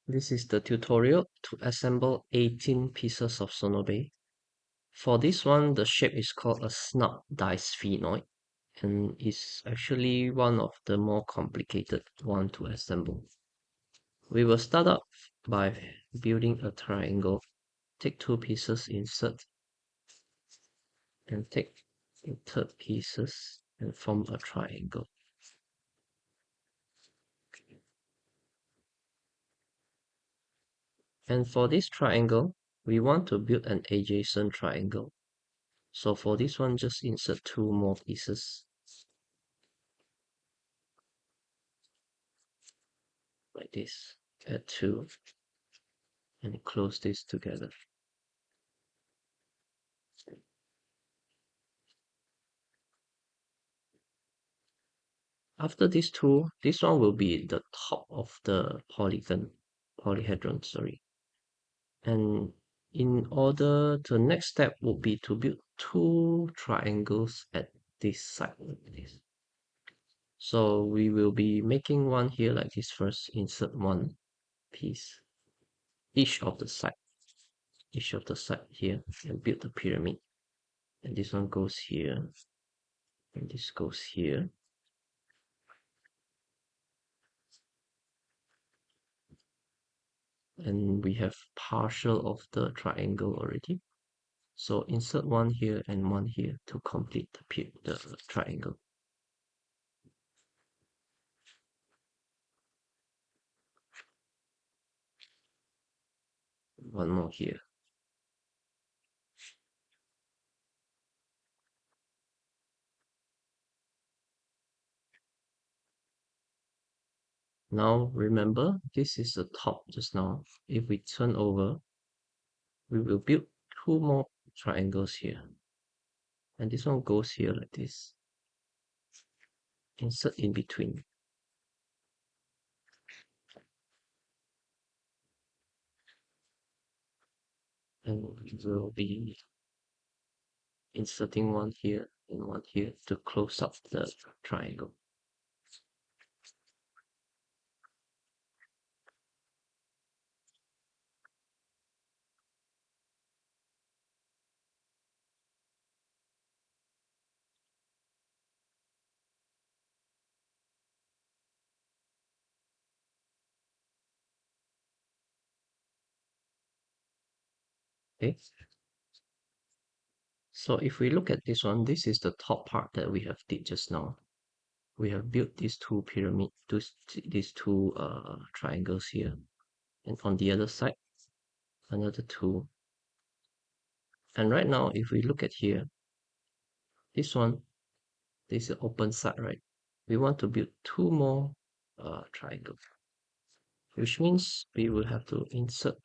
This is the tutorial to assemble 18 pieces of Sonobe. For this one, the shape is called a snub disphenoid and is actually one of the more complicated one to assemble. We will start up by building a triangle. Take two pieces, insert, and take the third pieces and form a triangle. And for this triangle, we want to build an adjacent triangle. So for this one, just insert two more pieces like this. Add two and close this together. After these two, this one will be the top of the polyhedron, sorry. And in order, the next step would be to build two triangles at this side like this. So we will be making one here like this first. Insert one piece, each of the side here, and build the pyramid. And this one goes here, and this goes here. And we have partial of the triangle already. So insert one here and one here to complete the triangle. One more here. Now remember, this is the top just now. If we turn over, we will build two more triangles here. And this one goes here like this. Insert in between. And we will be inserting one here and one here to close up the triangle. Okay. So if we look at this one, this is the top part that we have did just now. We have built these two these two triangles here, and on the other side, another two. And right now, if we look at here, this one, this is open side, right? We want to build two more triangles, which means we will have to insert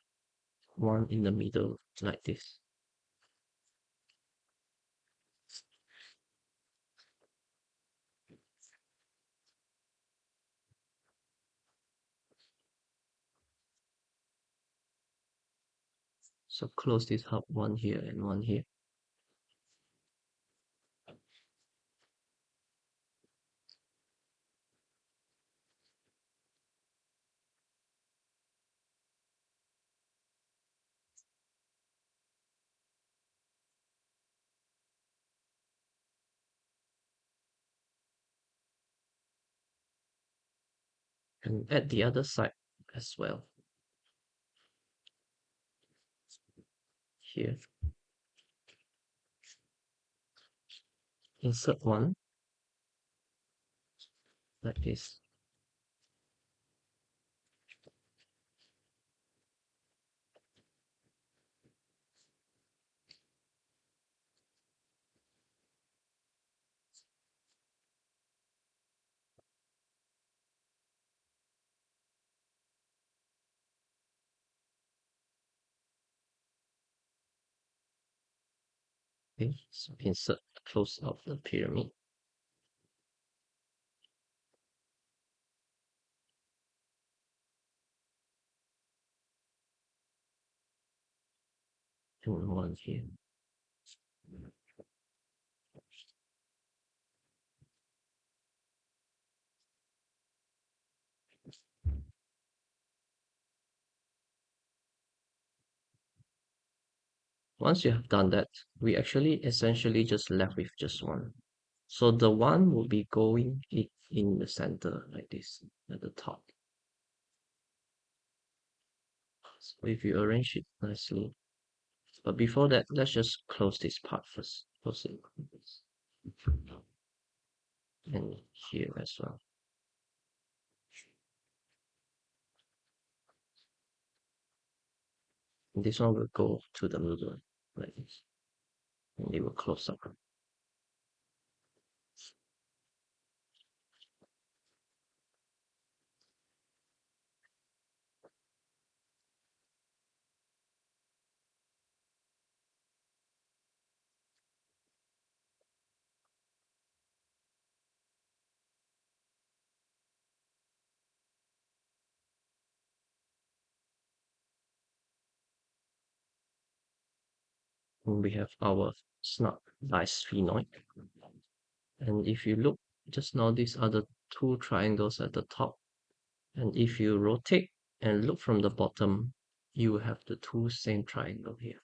one in the middle like this. So close this up, one here and one here. And at the other side as well. Here, insert one like this. Okay, so insert close of the pyramid. And one here. Once you have done that, we actually essentially just left with just one. So the one will be going in the center like this at the top. So if you arrange it nicely, but before that, let's just close this part first. Close it. And here as well. And this one will go to the middle like this. And it will close up. And we have our snug bisphenoid. And if you look just now, these are the two triangles at the top. And if you rotate and look from the bottom, you have the two same triangle here.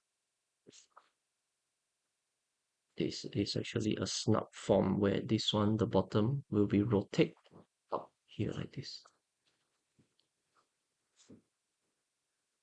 This is actually a snub form where this one, the bottom, will be rotate up here like this.